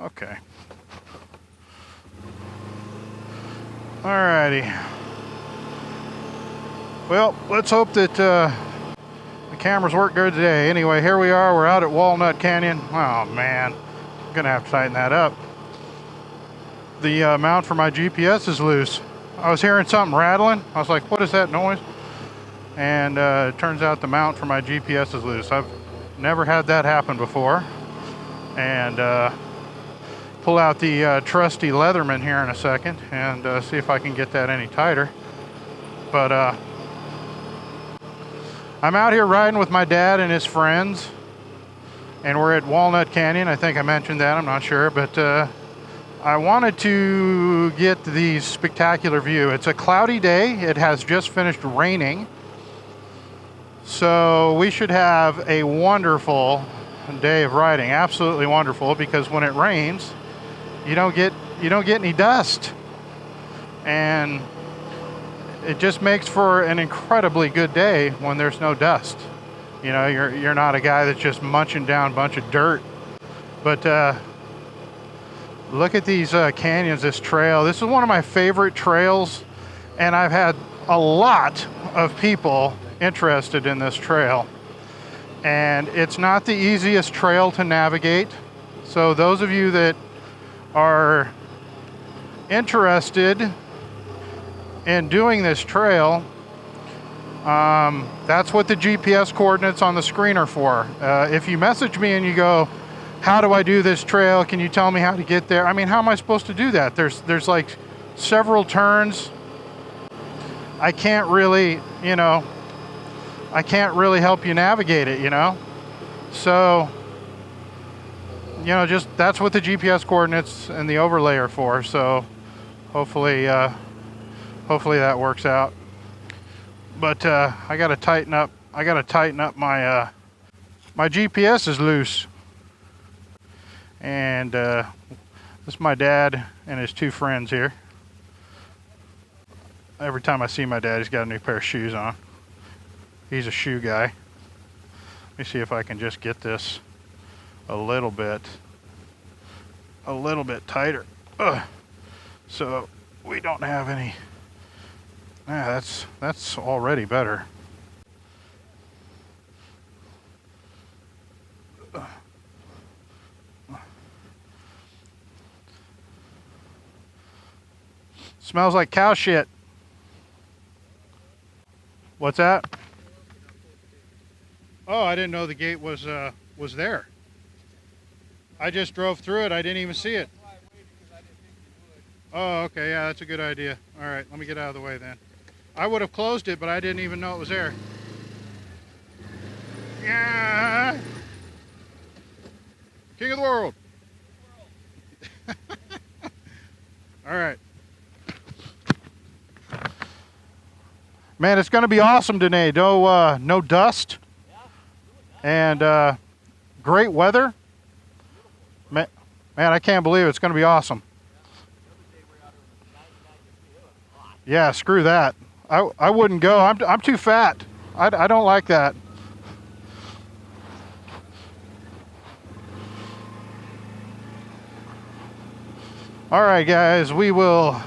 Okay. Alrighty. Well, let's hope that the cameras work good today. Anyway, here we are. We're out at Walnut Canyon. Oh man, I'm gonna have to tighten that up. The mount for my GPS is loose. I was hearing something rattling. I was like, what is that noise? And it turns out the mount for my GPS is loose. I've never had that happen before. And pull out the trusty Leatherman here in a second and see if I can get that any tighter. But I'm out here riding with my dad and his friends, and we're at Walnut Canyon. I think I mentioned that, I'm not sure, but I wanted to get the spectacular view. It's a cloudy day. It has just finished raining, so we should have a wonderful day of riding. Absolutely wonderful, because when it rains, you don't get any dust, and it just makes for an incredibly good day when there's no dust. You know, you're not a guy that's just munching down a bunch of dirt. But look at these canyons, this trail. This is one of my favorite trails, and I've had a lot of people interested in this trail. And it's not the easiest trail to navigate. So those of you that are interested in doing this trail, that's what the GPS coordinates on the screen are for. If you message me and you go, how do I do this trail? Can you tell me how to get there? I mean, how am I supposed to do that? There's like several turns. I can't really, I can't really help you navigate it, So, just that's what the GPS coordinates and the overlay are for. So hopefully that works out. But I gotta tighten up my my GPS is loose. And this is my dad and his two friends here. Every time I see my dad, he's got a new pair of shoes on. He's a shoe guy. Let me see if I can just get this a little bit tighter. So we don't have any. Yeah, that's already better. Smells like cow shit. What's that? Oh, I didn't know the gate was there. I just drove through it. I didn't even see it. Oh, okay. Yeah, that's a good idea. All right, let me get out of the way then. I would have closed it, but I didn't even know it was there. Yeah. King of the world. All right. Man, it's going to be awesome today. No dust. And great weather. Man, I can't believe it's going to be awesome. Yeah, screw that. I wouldn't go. I'm too fat. I don't like that. All right, guys, we will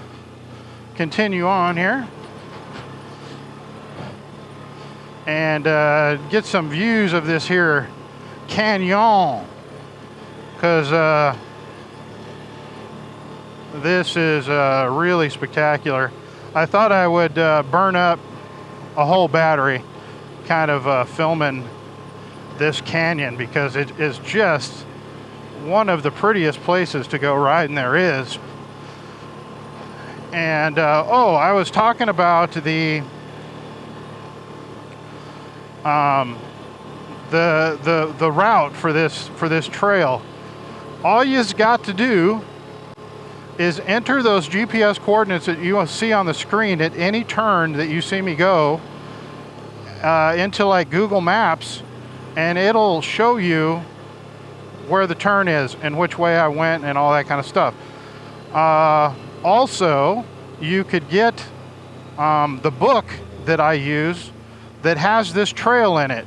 continue on here and get some views of this here canyon, because this is really spectacular. I thought I would burn up a whole battery kind of filming this canyon, because it is just one of the prettiest places to go riding there is. And I was talking about the route for this trail. All you've got to do is enter those GPS coordinates that you see on the screen at any turn that you see me go into like Google Maps, and it'll show you where the turn is and which way I went and all that kind of stuff. Also, you could get the book that I use that has this trail in it,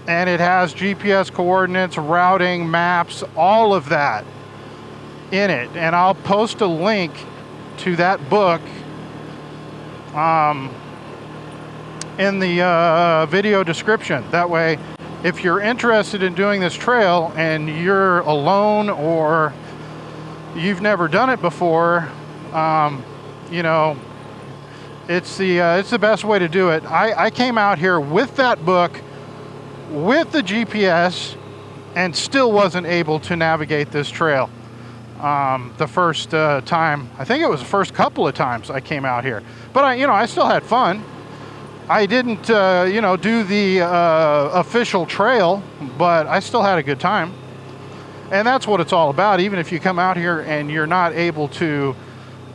and it has GPS coordinates, routing, maps, all of that. in it, and I'll post a link to that book in the video description. That way, if you're interested in doing this trail and you're alone or you've never done it before, you know, it's the best way to do it. I came out here with that book, with the GPS, and still wasn't able to navigate this trail the first time. I think it was the first couple of times I came out here. But I still had fun. I didn't, do the official trail, but I still had a good time. And that's what it's all about. Even if you come out here and you're not able to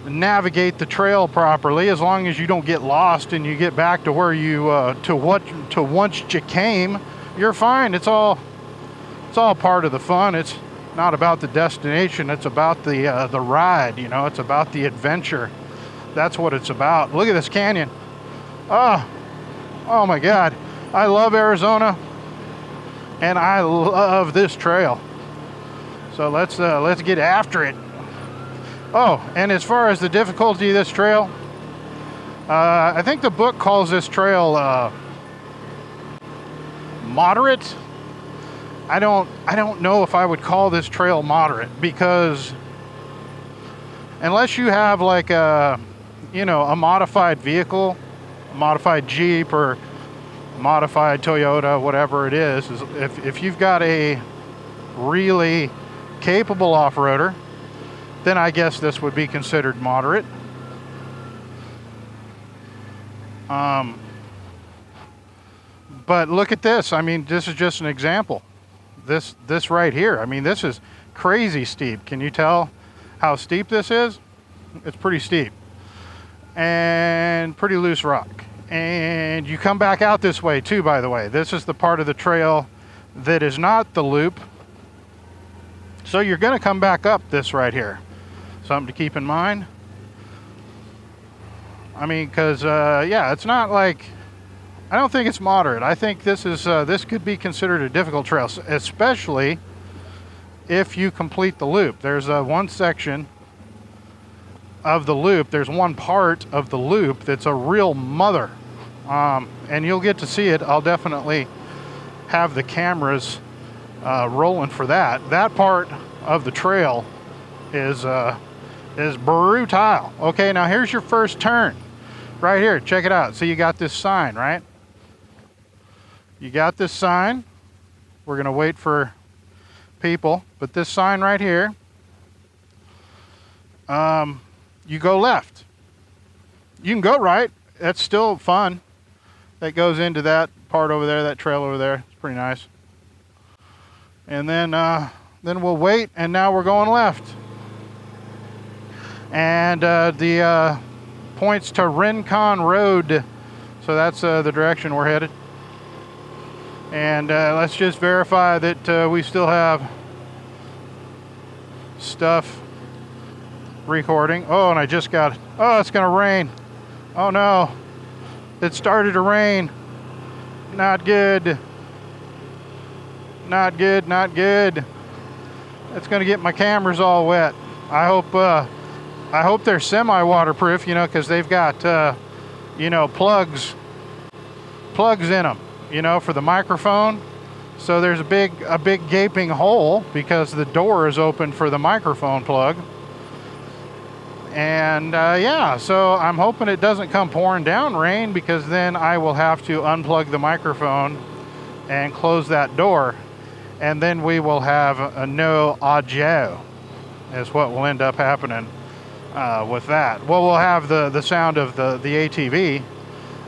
navigate the trail properly, as long as you don't get lost and you get back to where you to once you came, you're fine. It's all part of the fun. It's not about the destination. It's about the ride. It's about the adventure. That's what it's about. Look at this canyon. Oh my God! I love Arizona, and I love this trail. So let's get after it. Oh, and as far as the difficulty of this trail, I think the book calls this trail moderate. I don't know if I would call this trail moderate, because unless you have like a modified vehicle, a modified Jeep or modified Toyota, whatever it is, if you've got a really capable off-roader, then I guess this would be considered moderate. But look at this. I mean, this is just an example. This right here. I mean, this is crazy steep. Can you tell how steep this is? It's pretty steep. And pretty loose rock. And you come back out this way too, by the way. This is the part of the trail that is not the loop. So you're going to come back up this right here. Something to keep in mind. I mean, because it's not like, I don't think it's moderate. I think this could be considered a difficult trail, especially if you complete the loop. There's one section of the loop. There's one part of the loop that's a real mother, and you'll get to see it. I'll definitely have the cameras rolling for that. That part of the trail is brutal. Okay, now here's your first turn. Right here, check it out. So you got this sign, right? You got this sign. We're gonna wait for people, but this sign right here, you go left. You can go right. That's still fun. That goes into that part over there, that trail over there. It's pretty nice. And then we'll wait, and now we're going left. And the points to Rincon Road. So that's the direction we're headed. And let's just verify that we still have stuff recording. Oh, and I just got, it's gonna rain. Oh no, it started to rain. Not good. Not good, not good. It's gonna get my cameras all wet. I hope they're semi-waterproof, because they've got, plugs in them, for the microphone. So there's a big gaping hole because the door is open for the microphone plug. And so I'm hoping it doesn't come pouring down rain, because then I will have to unplug the microphone and close that door. And then we will have a no audio, is what will end up happening with that. Well, we'll have the sound of the ATV.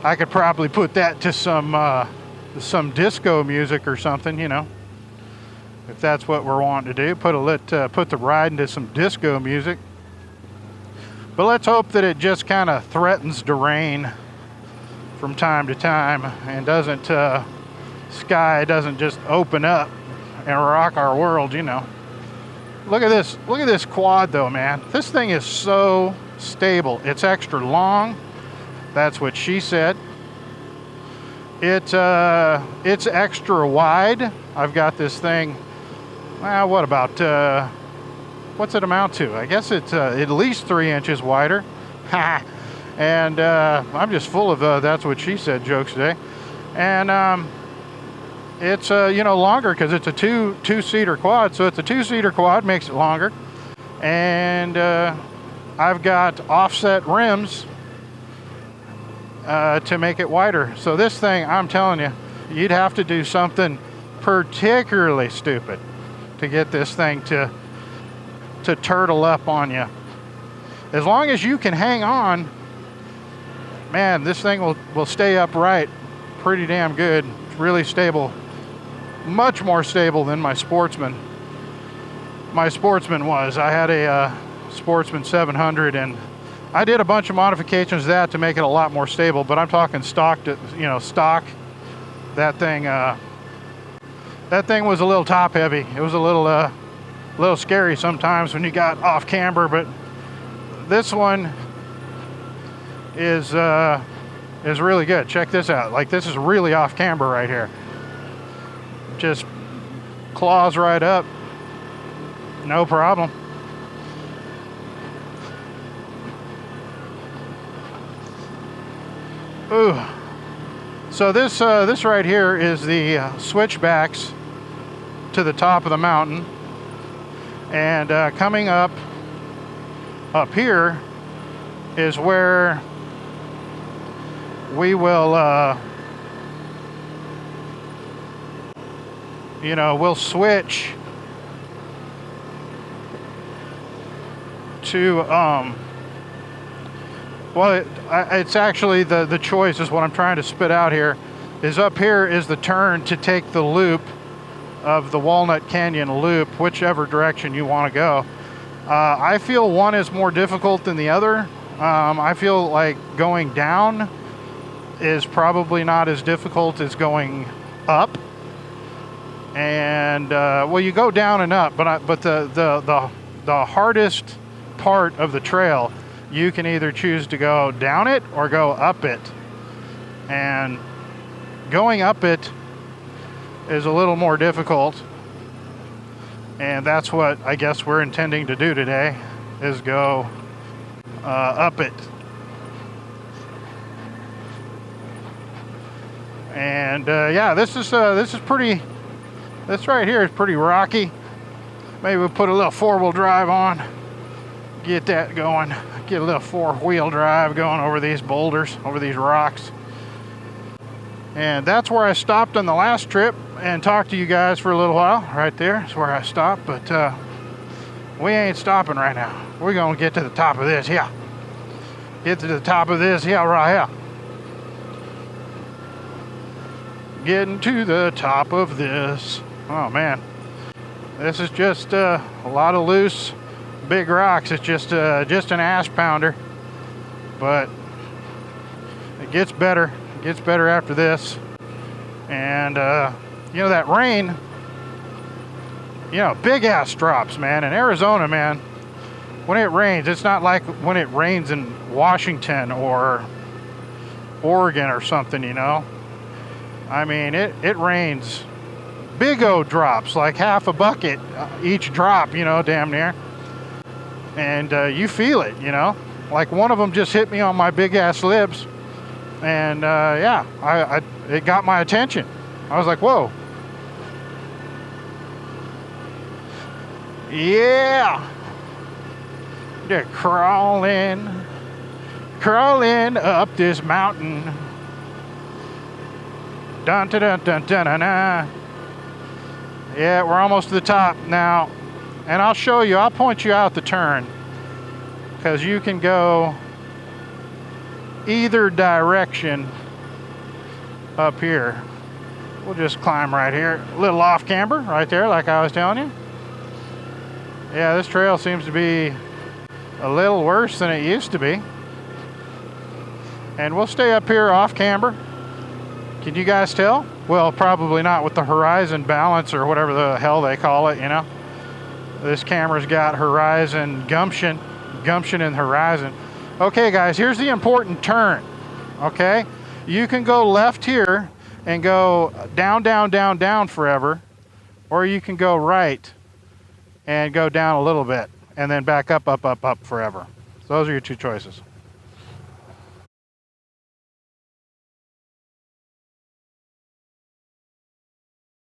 I could probably put that to some disco music or something, if that's what we're wanting to do. Put the ride into some disco music. But let's hope that it just kind of threatens to rain from time to time and sky doesn't just open up and rock our world, Look at this quad though, man. This thing is so stable. It's extra long. That's what she said. It's extra wide. I've got this thing, what about what's it amount to? I guess it's at least 3 inches wider. And I'm just full of that's what she said jokes today. And it's longer because it's a two-seater quad. So it's a two-seater quad, makes it longer. And I've got offset rims to make it wider. So this thing, I'm telling you, you'd have to do something particularly stupid to get this thing to turtle up on you. As long as you can hang on, man, this thing will stay upright pretty damn good. It's really stable, much more stable than my Sportsman. My Sportsman was. I had a Sportsman 700, and I did a bunch of modifications to that to make it a lot more stable. But I'm talking stock. Stock. That thing was a little top heavy. It was a little scary sometimes when you got off camber, but this one is really good. Check this out. Like, this is really off camber right here. Just claws right up. No problem. Ooh. So this right here is the switchbacks to the top of the mountain. And coming up here is where we will, we'll switch to, it's actually the choice is what I'm trying to spit out here, is up here is the turn to take the loop of the Walnut Canyon loop, whichever direction you want to go. I feel one is more difficult than the other. I feel like going down is probably not as difficult as going up. And well, you go down and up, but the hardest part of the trail, you can either choose to go down it or go up it. And going up it is a little more difficult, and that's what I guess we're intending to do today, is go up it. And yeah, this is pretty. This right here is pretty rocky. Maybe we'll put a little four-wheel drive on, get that going, get a little four-wheel drive going over these boulders, over these rocks. And that's where I stopped on the last trip and talked to you guys for a little while. Right there is where I stopped, but we ain't stopping right now. We're gonna get to the top of this here. Get to the top of this here right here. Getting to the top of this. Oh man, this is just a lot of loose, big rocks. It's just an ass pounder, but it gets better. It gets better after this. And that rain, big ass drops, man. In Arizona, man, when it rains, it's not like when it rains in Washington or Oregon or something, I mean, it rains big O drops, like half a bucket each drop, damn near. And you feel it, like one of them just hit me on my big ass lips. And yeah, it got my attention. I was like, whoa. Yeah. They're crawling up this mountain. Dun dun dun dun dun dun dun. Yeah, we're almost to the top now. And I'll show you, I'll point you out the turn, because you can go either direction up here. We'll just climb right here. A little off camber right there, like I was telling you. Yeah, this trail seems to be a little worse than it used to be. And we'll stay up here off camber. Can you guys tell? Well, probably not with the horizon balance or whatever the hell they call it, This camera's got horizon gumption and horizon. Okay, guys, here's the important turn, okay? You can go left here and go down, down, down, down forever, or you can go right and go down a little bit. and then back up, up, up, up forever. So those are your two choices.